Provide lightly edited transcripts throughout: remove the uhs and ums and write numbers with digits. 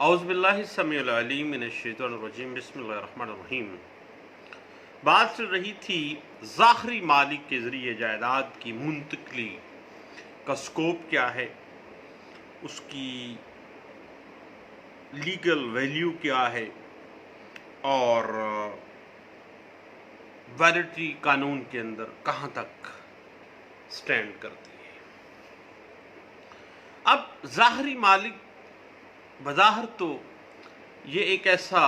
اعوذ باللہ السمیع العلیم من الشیطان الرجیم بسم اللہ الرحمن الرحیم۔ بات چل رہی تھی ظاہری مالک کے ذریعے جائیداد کی منتقلی کا سکوپ کیا ہے، اس کی لیگل ویلیو کیا ہے اور ویلڈٹی قانون کے اندر کہاں تک سٹینڈ کرتی ہے۔ اب ظاہری مالک بظاہر تو یہ ایک ایسا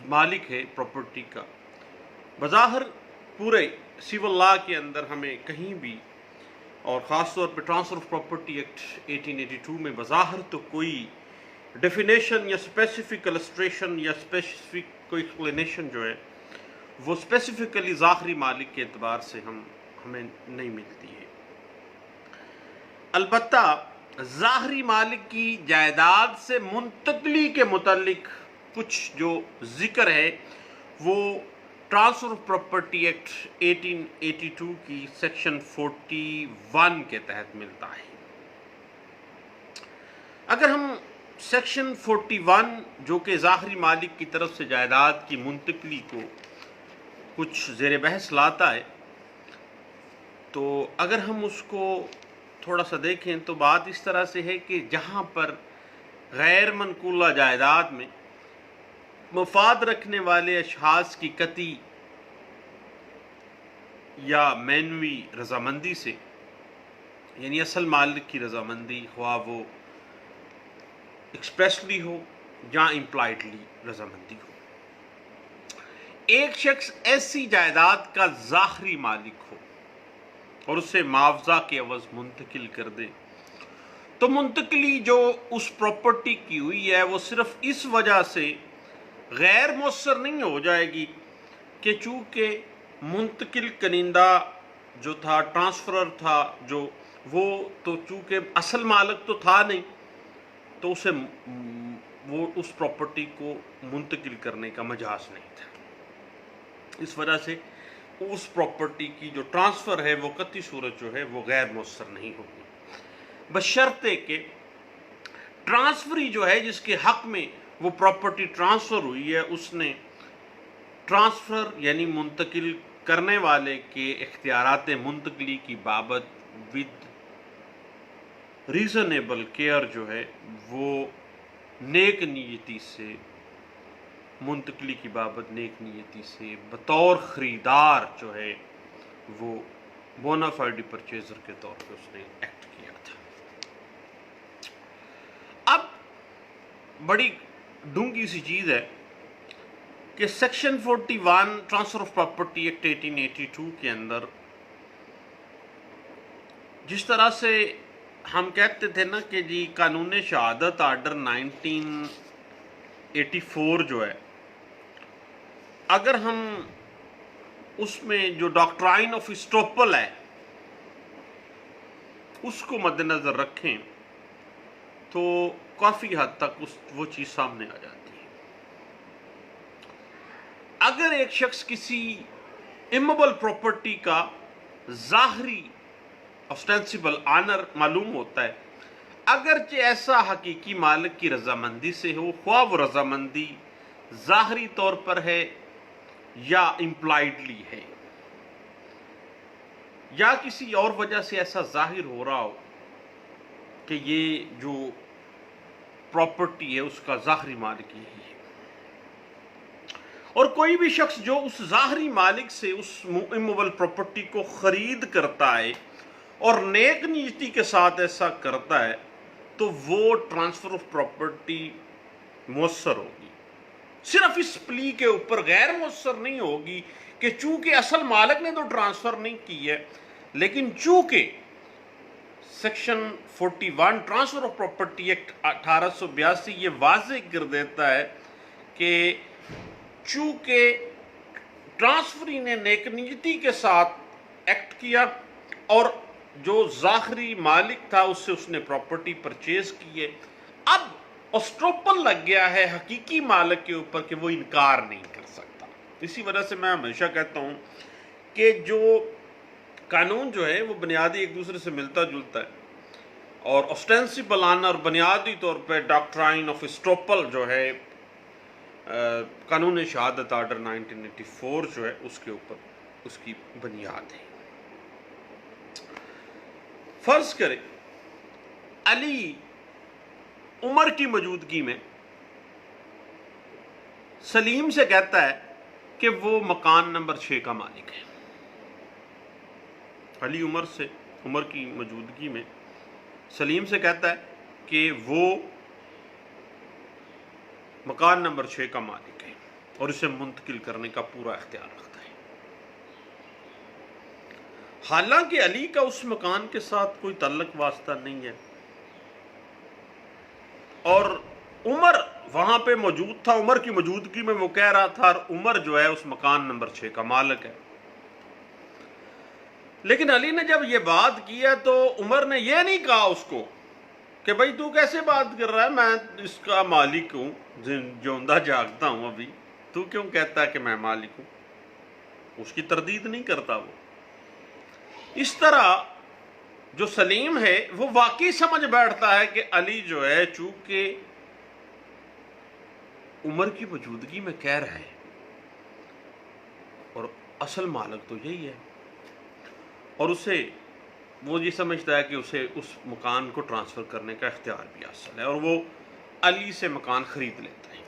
مالک ہے پراپرٹی کا، بظاہر پورے سول لا کے اندر ہمیں کہیں بھی، اور خاص طور پہ ٹرانسفر آف پراپرٹی ایکٹ 1882 میں بظاہر تو کوئی ڈیفینیشن یا اسپیسیفک السٹریشن یا اسپیسیفک کوئی ایکسپلینیشن جو ہے وہ اسپیسیفکلی ظاہری مالک کے اعتبار سے ہمیں نہیں ملتی ہے۔ البتہ ظاہری مالک کی جائیداد سے منتقلی کے متعلق کچھ جو ذکر ہے وہ ٹرانسفر آف پراپرٹی ایکٹ 1882 کی سیکشن 41 کے تحت ملتا ہے۔ اگر ہم سیکشن 41 جو کہ ظاہری مالک کی طرف سے جائیداد کی منتقلی کو کچھ زیر بحث لاتا ہے، تو اگر ہم اس کو تھوڑا سا دیکھیں تو بات اس طرح سے ہے کہ جہاں پر غیر منقولہ جائیداد میں مفاد رکھنے والے اشخاص کی قطعی یا مینوی رضامندی سے، یعنی اصل مالک کی رضامندی، خواہ وہ ایکسپریسلی ہو یا امپلائڈلی رضامندی ہو، ایک شخص ایسی جائیداد کا ظاہری مالک ہو اور اسے معاوضہ کے عوض منتقل کر دے، تو منتقلی جو اس پراپرٹی کی ہوئی ہے وہ صرف اس وجہ سے غیر مؤثر نہیں ہو جائے گی کہ چونکہ منتقل کنندہ جو تھا، ٹرانسفرر تھا جو، وہ تو چونکہ اصل مالک تو تھا نہیں، تو اسے وہ اس پراپرٹی کو منتقل کرنے کا مجاز نہیں تھا۔ اس وجہ سے اس پراپرٹی کی جو ٹرانسفر ہے وہ قطعی صورت جو ہے وہ غیر مؤثر نہیں ہوگی، بشرطے کہ ٹرانسفری جو ہے جس کے حق میں وہ پراپرٹی ٹرانسفر ہوئی ہے، اس نے ٹرانسفر یعنی منتقل کرنے والے کے اختیارات منتقلی کی بابت ود ریزنیبل کیئر جو ہے وہ نیک نیتی سے، منتقلی کی بابت نیک نیتی سے بطور خریدار جو ہے وہ بونا فائڈ پرچیزر کے طور پہ اس نے ایکٹ کیا تھا۔ اب بڑی ڈونگی سی چیز ہے کہ section 41 transfer of property act 1882 کے اندر جس طرح سے ہم کہتے تھے نا کہ جی قانون شہادت آرڈر 1984 جو ہے، اگر ہم اس میں جو ڈاکٹرائن آف اسٹوپل ہے اس کو مد نظر رکھیں تو کافی حد تک وہ چیز سامنے آ جاتی ہے۔ اگر ایک شخص کسی اموبل پراپرٹی کا ظاہری آسٹینسیبل آنر معلوم ہوتا ہے، اگرچہ ایسا حقیقی مالک کی رضامندی سے ہو، خواہ وہ رضامندی ظاہری طور پر ہے یا امپلائڈلی ہے، یا کسی اور وجہ سے ایسا ظاہر ہو رہا ہو کہ یہ جو پراپرٹی ہے اس کا ظاہری مالک یہی ہے، اور کوئی بھی شخص جو اس ظاہری مالک سے اس اموبل پراپرٹی کو خرید کرتا ہے اور نیک نیتی کے ساتھ ایسا کرتا ہے تو وہ ٹرانسفر آف پراپرٹی مؤثر ہوگی۔ صرف اس پلی کے اوپر غیر مؤثر نہیں ہوگی کہ چونکہ اصل مالک نے تو ٹرانسفر نہیں کی ہے، لیکن چونکہ section 41 transfer of property act 1882 یہ واضح کر دیتا ہے کہ چونکہ ٹرانسفری نے نیک نیتی کے ساتھ ایکٹ کیا اور جو ظاہری مالک تھا اس سے اس نے پراپرٹی پرچیز کی ہے، اب اسٹروپل لگ گیا ہے حقیقی مالک کے اوپر کہ وہ انکار نہیں کر سکتا۔ اسی وجہ سے میں ہمیشہ کہتا ہوں کہ جو قانون جو ہے وہ بنیادی ایک دوسرے سے ملتا جلتا ہے۔ اور اسٹینسیبل آنر بنیادی طور پہ ڈاکٹرائن آف اسٹروپل جو ہے قانون شہادت آرڈر 1984 جو ہے اس کے اوپر اس کی بنیاد ہے۔ فرض کریں علی عمر کی موجودگی میں سلیم سے کہتا ہے کہ وہ مکان نمبر 6 کا مالک ہے۔ علی عمر کی موجودگی میں سلیم سے کہتا ہے کہ وہ مکان نمبر 6 کا مالک ہے اور اسے منتقل کرنے کا پورا اختیار رکھتا ہے، حالانکہ علی کا اس مکان کے ساتھ کوئی تعلق واسطہ نہیں ہے اور عمر وہاں پہ موجود تھا۔ عمر کی موجودگی میں وہ کہہ رہا تھا اور عمر جو ہے اس مکان نمبر 6 کا مالک ہے، لیکن علی نے جب یہ بات کی ہے تو عمر نے یہ نہیں کہا اس کو کہ بھائی تو کیسے بات کر رہا ہے، میں اس کا مالک ہوں، جوندہ جاگتا ہوں، ابھی تو کیوں کہتا ہے کہ میں مالک ہوں؟ اس کی تردید نہیں کرتا وہ۔ اس طرح جو سلیم ہے وہ واقعی سمجھ بیٹھتا ہے کہ علی جو ہے چونکہ عمر کی موجودگی میں کہہ رہا ہے اور اصل مالک تو یہی ہے، اور اسے وہ یہ سمجھتا ہے کہ اسے اس مکان کو ٹرانسفر کرنے کا اختیار بھی حاصل ہے، اور وہ علی سے مکان خرید لیتا ہے۔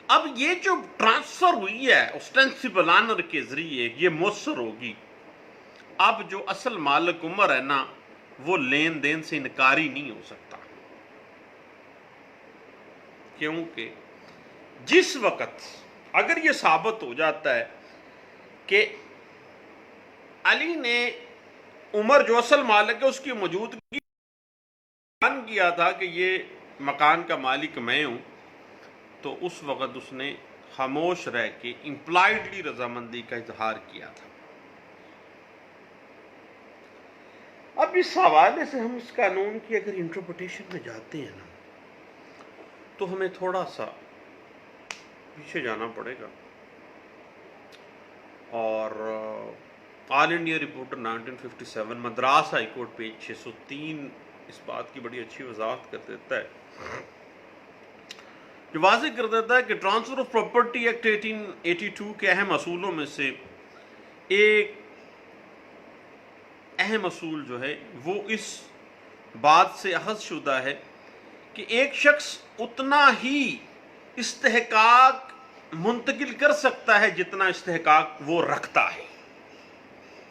اب یہ جو ٹرانسفر ہوئی ہے اسٹینسیبل آنر کے ذریعے یہ مؤثر ہوگی۔ اب جو اصل مالک عمر ہے نا وہ لین دین سے انکاری نہیں ہو سکتا، کیونکہ جس وقت اگر یہ ثابت ہو جاتا ہے کہ علی نے عمر جو اصل مالک ہے اس کی موجودگی بیان کیا تھا کہ یہ مکان کا مالک میں ہوں، تو اس وقت اس نے خاموش رہ کے امپلائڈلی رضامندی کا اظہار کیا تھا۔ اب اس حوالے سے ہم اس قانون کی اگر انٹرپریٹیشن میں جاتے ہیں نا تو ہمیں تھوڑا سا پیچھے جانا پڑے گا، اور all India reporter 1957 Madras high court page 603 اس بات کی بڑی اچھی وضاحت کر دیتا ہے، جو واضح کر دیتا ہے کہ ٹرانسفر آف پراپرٹی ایکٹ 1882 کے اہم اصولوں میں سے ایک اہم اصول جو ہے وہ اس بات سے اخذ شدہ ہے کہ ایک شخص اتنا ہی استحقاق منتقل کر سکتا ہے جتنا استحقاق وہ رکھتا ہے،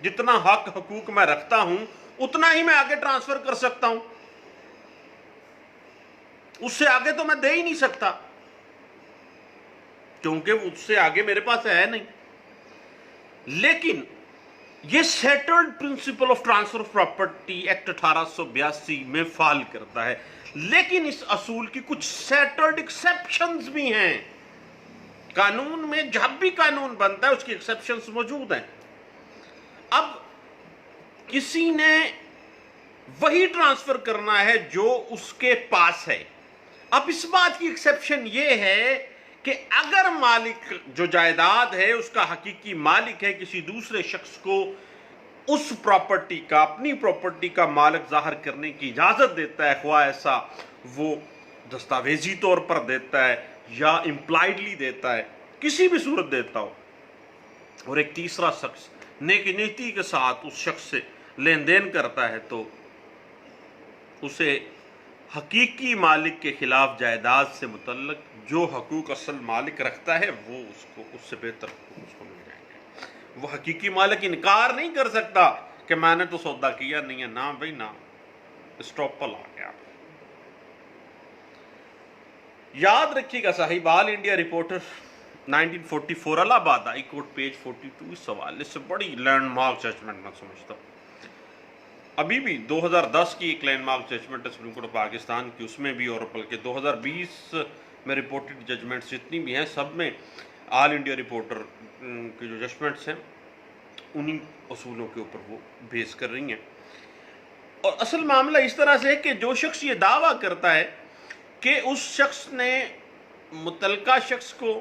جتنا حق حقوق میں رکھتا ہوں اتنا ہی میں آگے ٹرانسفر کر سکتا ہوں، اس سے آگے تو میں دے ہی نہیں سکتا کیونکہ اس سے آگے میرے پاس ہے نہیں۔ لیکن یہ settled principle of transfer of property act 1882 میں فال کرتا ہے، لیکن اس اصول کی کچھ سیٹلڈ ایکسیپشنز بھی ہیں۔ قانون میں جب بھی قانون بنتا ہے اس کی ایکسیپشنز موجود ہیں۔ اب کسی نے وہی ٹرانسفر کرنا ہے جو اس کے پاس ہے۔ اب اس بات کی ایکسیپشن یہ ہے کہ اگر مالک جو جائیداد ہے اس کا حقیقی مالک ہے کسی دوسرے شخص کو اس پراپرٹی کا، اپنی پراپرٹی کا مالک ظاہر کرنے کی اجازت دیتا ہے، خواہ ایسا وہ دستاویزی طور پر دیتا ہے یا امپلائڈلی دیتا ہے، کسی بھی صورت دیتا ہو، اور ایک تیسرا شخص نیک نیتی کے ساتھ اس شخص سے لین دین کرتا ہے، تو اسے حقیقی مالک کے خلاف جائیداد سے متعلق جو حقوق اصل مالک رکھتا ہے وہ اس سے بہتر حقوق اس کو مل جائیں گے۔ وہ حقیقی مالک انکار نہیں کر سکتا کہ میں نے تو سودا کیا نہیں ہے، نہ بھائی نہ، اسٹاپل آ گیا۔ یاد رکھیے گا صاحب، آل انڈیا رپورٹر 1944 الہ آباد ہائی کورٹ پیج 42 اس حوالے سے بڑی لینڈ مارک ججمنٹ میں سمجھتا ہوں۔ ابھی بھی 2010 کی ایک لینڈ مارک ججمنٹ ہے سپریم کورٹ آف پاکستان کی، اس میں بھی، اور بلکہ 2020 میں رپورٹڈ ججمنٹس جتنی بھی ہیں سب میں آل انڈیا رپورٹر کی جو ججمنٹس ہیں انہی اصولوں کے اوپر وہ بیس کر رہی ہیں۔ اور اصل معاملہ اس طرح سے ہے کہ جو شخص یہ دعویٰ کرتا ہے کہ اس شخص نے متعلقہ شخص کو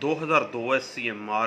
2002 SCMR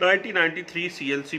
1993 CLC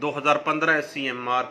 2015 SCMR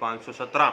517,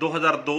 2002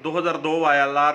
2002 ILR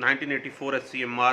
1984 SCMR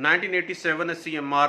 1987 SCMR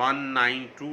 192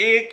1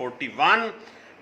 41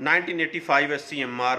1985 SCMR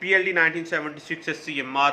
PLD 1976 SCMR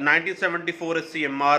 1974 SCMR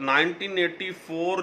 1984